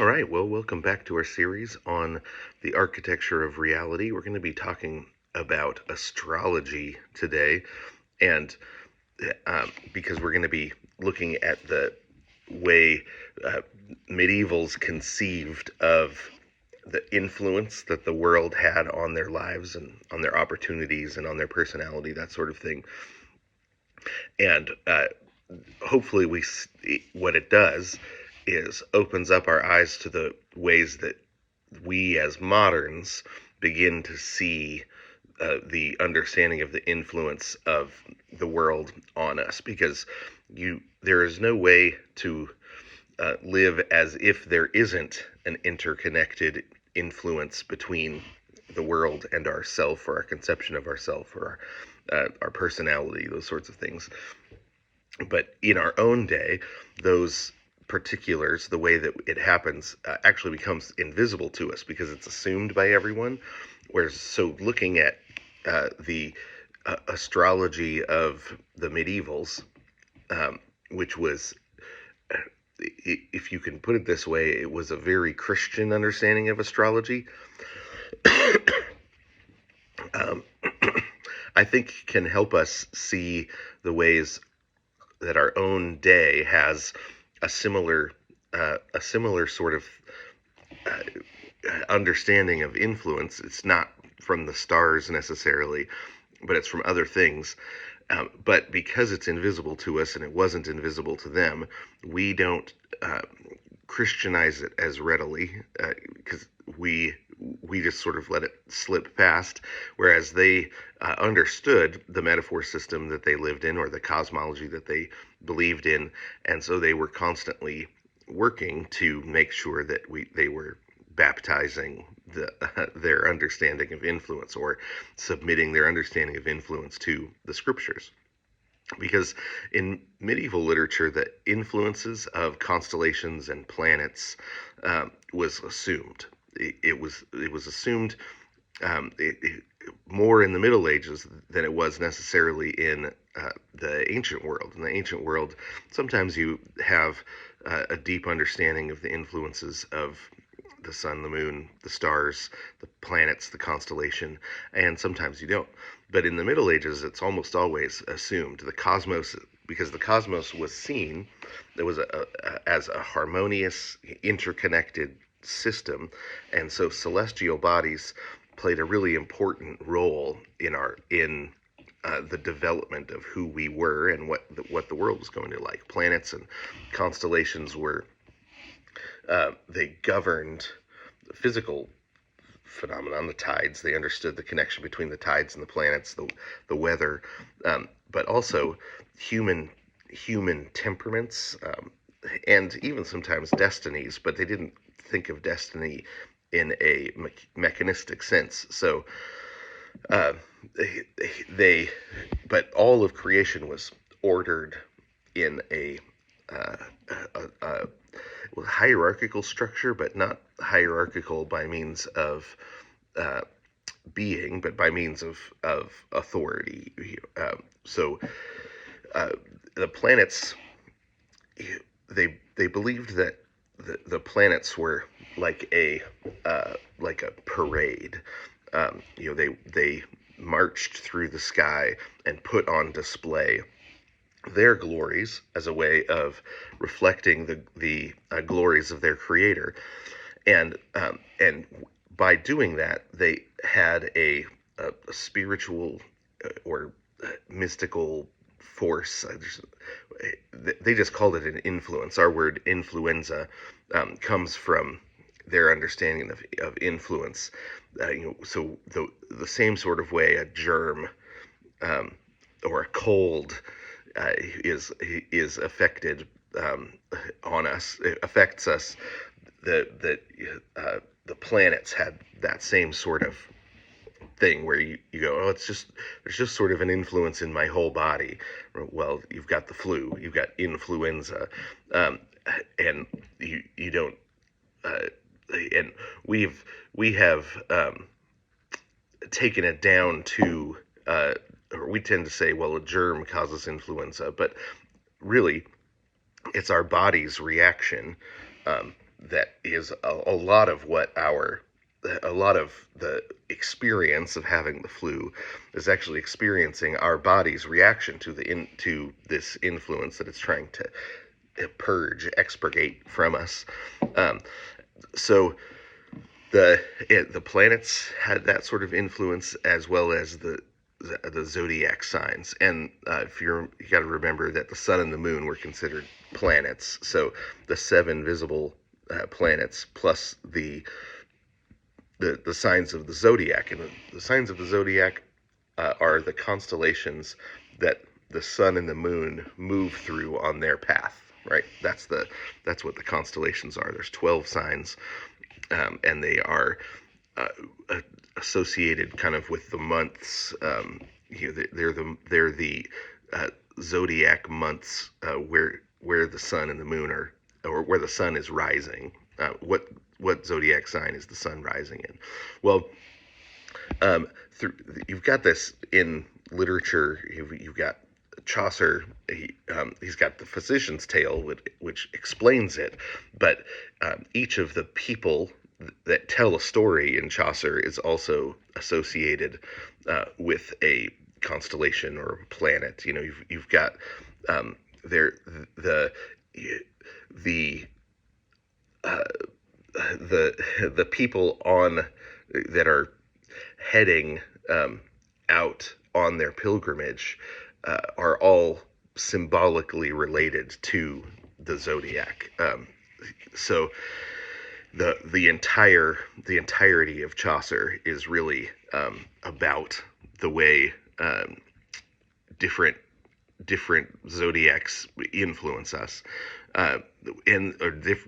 All right, well, welcome back to our series on the architecture of reality. We're going to be talking about astrology today, and because we're going to be looking at the way uh, medievals conceived of the influence that the world had on their lives and on their opportunities and on their personality, that sort of thing. And hopefully, what it does is opens up our eyes to the ways that we as moderns begin to see the understanding of the influence of the world on us, because there is no way to live as if there isn't an interconnected influence between the world and ourself, or our conception of ourself, or our personality, those sorts of things. But in our own day, those particulars, the way that it happens, actually becomes invisible to us because it's assumed by everyone. Whereas, so looking at the astrology of the medievals, which was, if you can put it this way, it was a very Christian understanding of astrology. um, I think can help us see the ways that our own day has a similar sort of uh, understanding of influence. It's not from the stars necessarily, but it's from other things. But because it's invisible to us and it wasn't invisible to them, we don't Christianize it as readily, because we just sort of let it slip past, whereas they understood the metaphor system that they lived in, or the cosmology that they believed in, and so they were constantly working to make sure that they were baptizing their understanding of influence, or submitting their understanding of influence to the scriptures. Because in medieval literature, the influences of constellations and planets was assumed. It was assumed, more in the Middle Ages than it was necessarily in the ancient world. In the ancient world, sometimes you have a deep understanding of the influences of the sun, the moon, the stars, the planets, the constellation, and sometimes you don't. But in the Middle Ages, it's almost always assumed the cosmos, because the cosmos was seen, there was as a harmonious, interconnected system, and so celestial bodies played a really important role in the development of who we were and what the world was going to like. Planets and constellations were, they governed the physical phenomenon, the tides. They understood the connection between the tides and the planets, the weather, but also human temperaments, and even sometimes destinies. But they didn't think of destiny in a mechanistic sense. So uh, they, but all of creation was ordered in uh, a hierarchical structure, but not hierarchical by means of uh, being, but by means of authority. So uh, the planets, they believed that the planets were like a parade. They marched through the sky and put on display their glories as a way of reflecting the glories of their creator, and by doing that, they had a spiritual or mystical force. They just called it an influence. Our word influenza comes from their understanding of influence. So the same sort of way a germ, um, or a cold is affected, on us. It affects us. The planets had that same sort of thing where you go, oh, it's just there's just sort of an influence in my whole body. Well, you've got the flu, you've got influenza, um, and you don't. Uh, and we have taken it down to, or we tend to say, well, a germ causes influenza, but really, it's our body's reaction, um, that is a lot of what a lot of the experience of having the flu is actually experiencing our body's reaction to to this influence that it's trying to expurgate from us. Um, so the planets had that sort of influence, as well as the zodiac signs. And if you got to remember that the sun and the moon were considered planets. So the seven visible planets plus the signs of the zodiac, and the signs of the zodiac are the constellations that the sun and the moon move through on their path. Right. That's what the constellations are. There's 12 signs, and they are uh, associated kind of with the months. They're the uh, zodiac months where the sun and the moon are, or where the sun is rising. What zodiac sign is the sun rising in? Well, through, you've got this in literature. You've got Chaucer. He's got the Physician's Tale, which explains it, but each of the people that tell a story in Chaucer is also associated with a constellation or planet. You know, you've got there the uh, the people on that are heading out on their pilgrimage are all symbolically related to the zodiac. So the entirety of Chaucer is really about the way different zodiacs influence us, or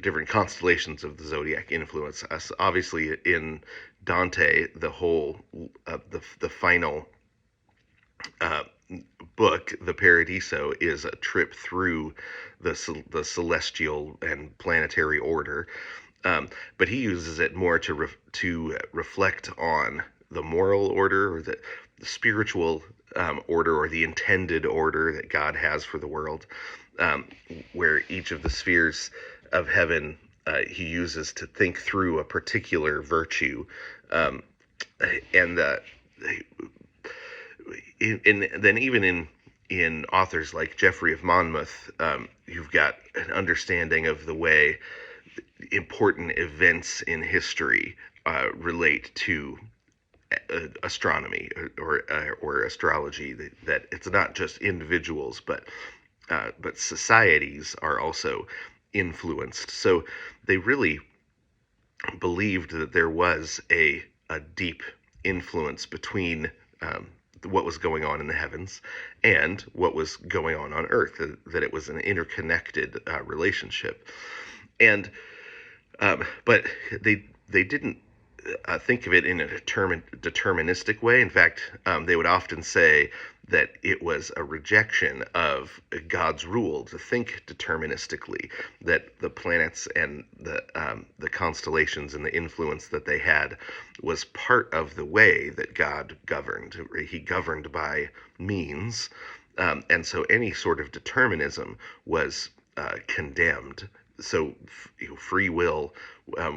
different constellations of the zodiac influence us. Obviously, in Dante, the whole the final uh, book, the Paradiso, is a trip through the celestial and planetary order. But he uses it more to reflect on the moral order, or the spiritual order, or the intended order that God has for the world, where each of the spheres of heaven he uses to think through a particular virtue, and then even in authors like Geoffrey of Monmouth, you've got an understanding of the way important events in history relate to astronomy or astrology. That it's not just individuals, but societies are also influenced. So they really believed that there was a deep influence between what was going on in the heavens and what was going on Earth. That it was an interconnected relationship, and but they didn't think of it in a deterministic way. In fact, they would often say that it was a rejection of God's rule to think deterministically, that the planets and the constellations and the influence that they had was part of the way that God governed. He governed by means, and so any sort of determinism was condemned. So free will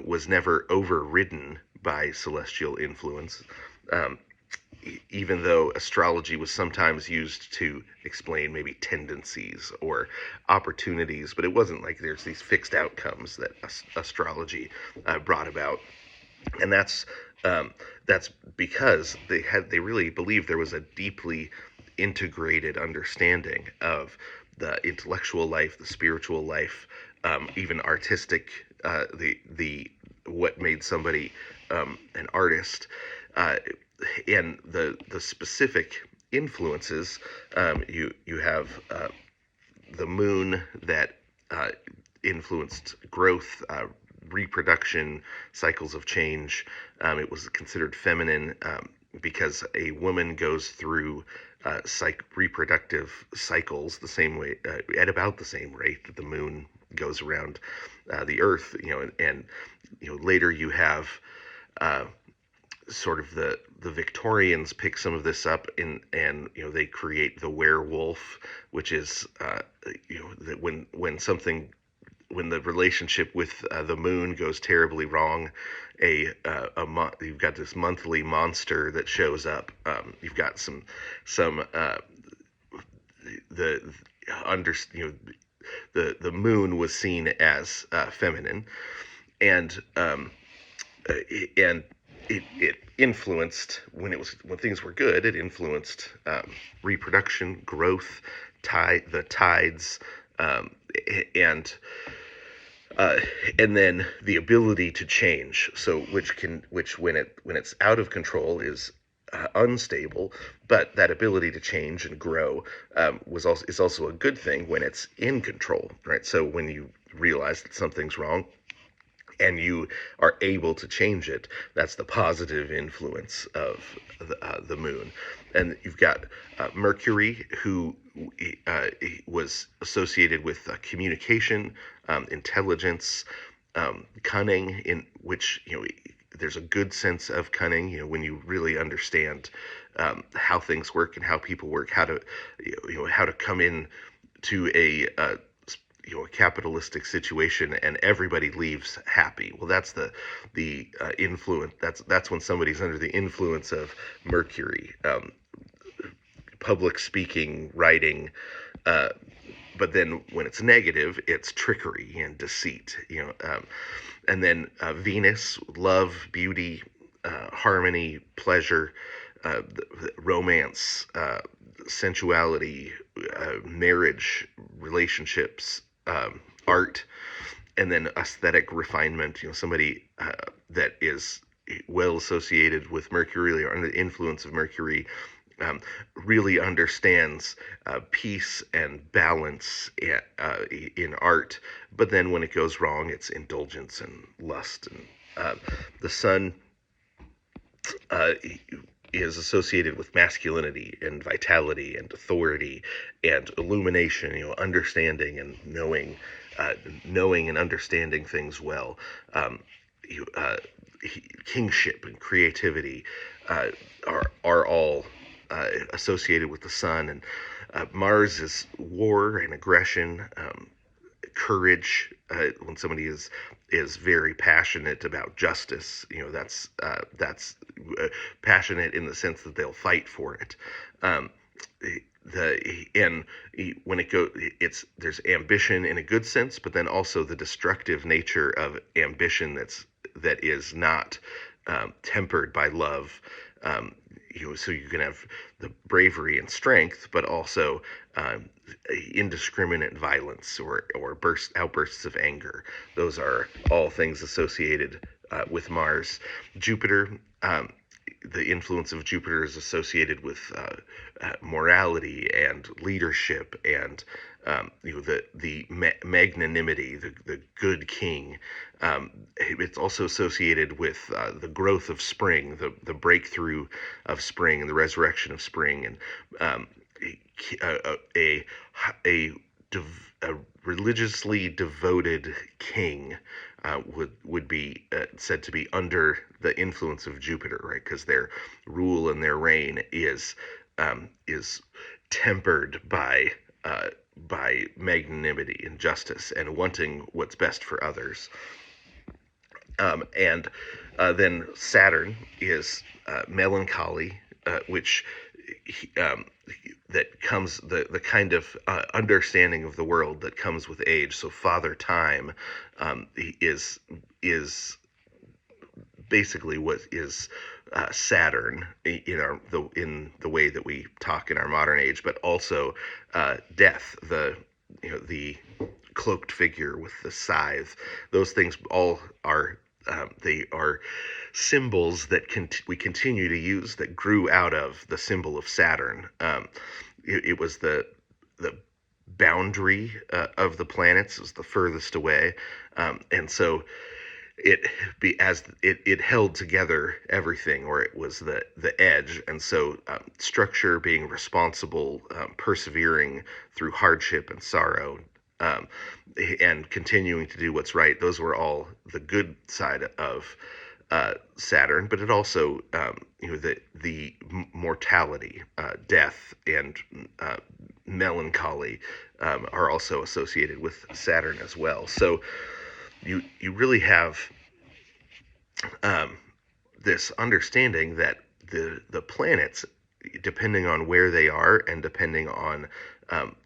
was never overridden by celestial influence, even though astrology was sometimes used to explain maybe tendencies or opportunities, but it wasn't like there's these fixed outcomes that astrology brought about. And that's because they really believed there was a deeply integrated understanding of the intellectual life, the spiritual life, even artistic, the what made somebody an artist, and the specific influences. You have the moon that influenced growth, reproduction, cycles of change. It was considered feminine because a woman goes through reproductive cycles the same way, at about the same rate that the moon goes around the Earth. And later you have sort of the Victorians pick some of this up and they create the werewolf, which is that when something when the relationship with the moon goes terribly wrong, you've got this monthly monster that shows up. You've got some the under you know the moon was seen as feminine, and and it influenced when things were good. It influenced reproduction, growth, the tides, um, and uh, and then the ability to change. So which when it's out of control is unstable, but that ability to change and grow is also a good thing when it's in control, right? So when you realize that something's wrong and you are able to change it, that's the positive influence of the moon. And you've got Mercury, who was associated with communication, intelligence, cunning, in which there's a good sense of cunning. When you really understand how things work and how people work, how to come in to a capitalistic situation and everybody leaves happy. Well, that's the influence. That's when somebody's under the influence of Mercury. Public speaking, writing, uh, but then when it's negative, it's trickery and deceit. And then Venus, love, beauty, harmony, pleasure, romance, sensuality, marriage, relationships, art, and then aesthetic refinement. Somebody that is well associated with Mercury or under the influence of Mercury really understands peace and balance in art. But then when it goes wrong, it's indulgence and lust. And the sun uh, is associated with masculinity and vitality and authority and illumination, understanding and knowing and understanding things well. Um, you, Kingship and creativity are all associated with the sun. And Mars is war and aggression, courage. When somebody is very passionate about justice, that's passionate in the sense that they'll fight for it. Um, and when there's ambition in a good sense, but then also the destructive nature of ambition that is not tempered by love. So you can have the bravery and strength, but also indiscriminate violence or outbursts of anger. Those are all things associated with Mars. Jupiter, the influence of Jupiter is associated with morality and leadership and the magnanimity, the good king. It's also associated with the growth of spring, the breakthrough of spring and the resurrection of spring, and a, a, a religiously devoted king would be said to be under the influence of Jupiter, right? Because their rule and their reign is tempered by magnanimity and justice and wanting what's best for others. And then Saturn is melancholy, which that comes the kind of understanding of the world that comes with age. So Father Time is basically what is Saturn in the way that we talk in our modern age, but also death, the cloaked figure with the scythe. Those things all are they are symbols that we continue to use that grew out of the symbol of Saturn. It was the boundary of the planets, is the furthest away, and so it held together everything, or it was the edge. And so structure, being responsible, persevering through hardship and sorrow, um, and continuing to do what's right, those were all the good side of Saturn. But it also the mortality, death, and melancholy are also associated with Saturn as well. So you really have um, this understanding that the planets, depending on where they are and depending on um,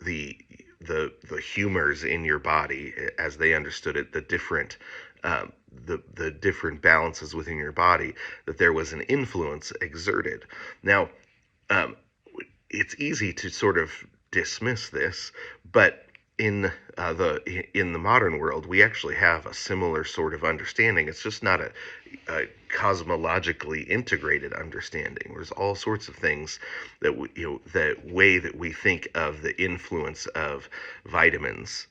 the the humors in your body as they understood it, the different um, the different balances within your body, that there was an influence exerted. Now, um, it's easy to sort of dismiss this, but in the modern world, we actually have a similar sort of understanding. It's just not a cosmologically integrated understanding. There's all sorts of things that the way that we think of the influence of vitamins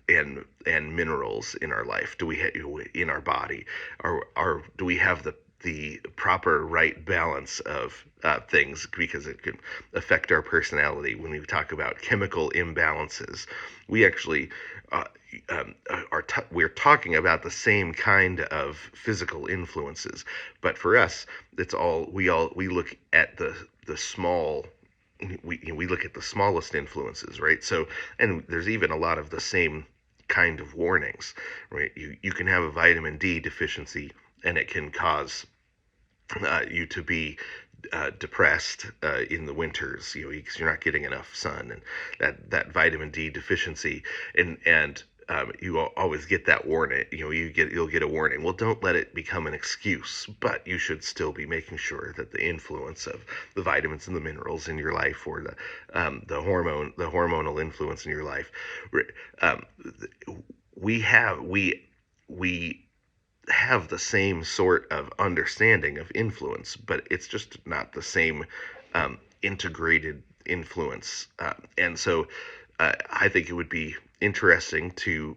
and minerals in our life. Do we in our body? Do we have the proper right balance of things, because it can affect our personality? When we talk about chemical imbalances, we actually we're talking about the same kind of physical influences, but for us, we look at the small. We look at the smallest influences, right? So, and there's even a lot of the same kind of warnings, right? You can have a vitamin D deficiency, and it can cause you to be depressed in the winters, because you're not getting enough sun, and that vitamin D deficiency, and you always get that warning. You'll get a warning. Well, don't let it become an excuse, but you should still be making sure that the influence of the vitamins and the minerals in your life, or the hormonal influence in your life, um, we have the same sort of understanding of influence, but it's just not the same integrated influence. And so I think it would be interesting to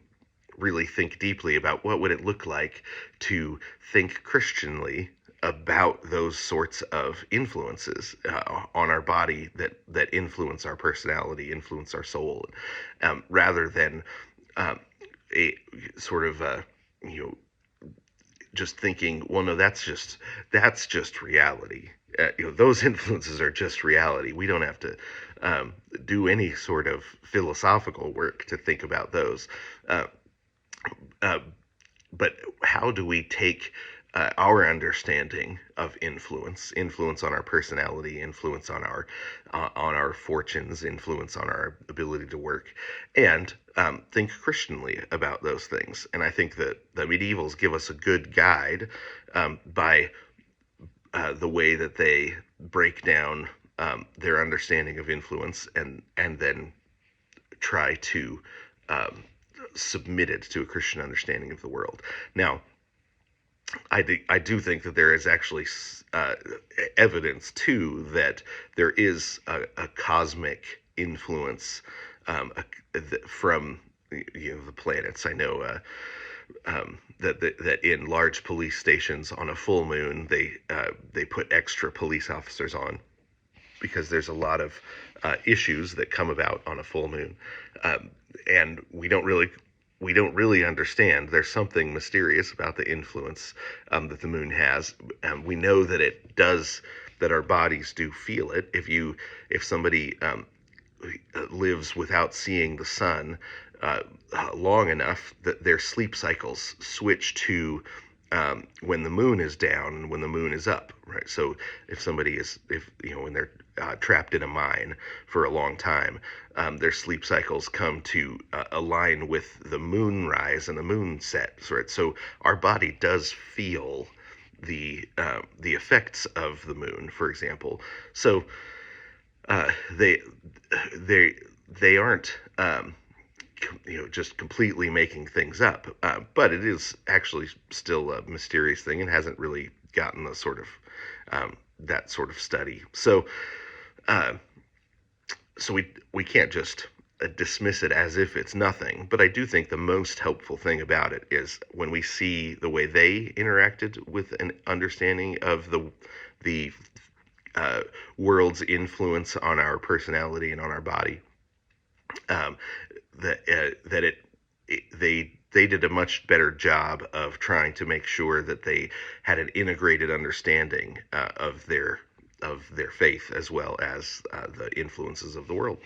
really think deeply about what would it look like to think Christianly about those sorts of influences on our body, that influence our personality, influence our soul, rather than um, a sort of you know just thinking, well, no, that's just reality. Those influences are just reality. We don't have to do any sort of philosophical work to think about those. Uh, uh, but how do we take our understanding of influence on our personality, influence on our fortunes, influence on our ability to work, and think Christianly about those things? And I think that the medievals give us a good guide by the way that they break down their understanding of influence, and then try to um, submit it to a Christian understanding of the world. Now, I do think that there is actually uh, evidence too that there is a cosmic influence from the planets. I know that in large police stations on a full moon, they put extra police officers on, because there's a lot of issues that come about on a full moon, um, and we don't really understand. There's something mysterious about the influence that the moon has. We know that it does, that our bodies do feel it. If somebody lives without seeing the sun long enough, that their sleep cycles switch to when the moon is down and when the moon is up, right? So if when they're trapped in a mine for a long time, their sleep cycles come to align with the moon rise and the moon set, right? So our body does feel the effects of the moon, for example. So uh, they they they aren't just completely making things up, but it is actually still a mysterious thing and hasn't really gotten the sort of that sort of study. Uh, so we can't just dismiss it as if it's nothing. But I do think the most helpful thing about it is when we see the way they interacted with an understanding of the world's influence on our personality and on our body. Um, that they did a much better job of trying to make sure that they had an integrated understanding of their of their faith as well as the influences of the world.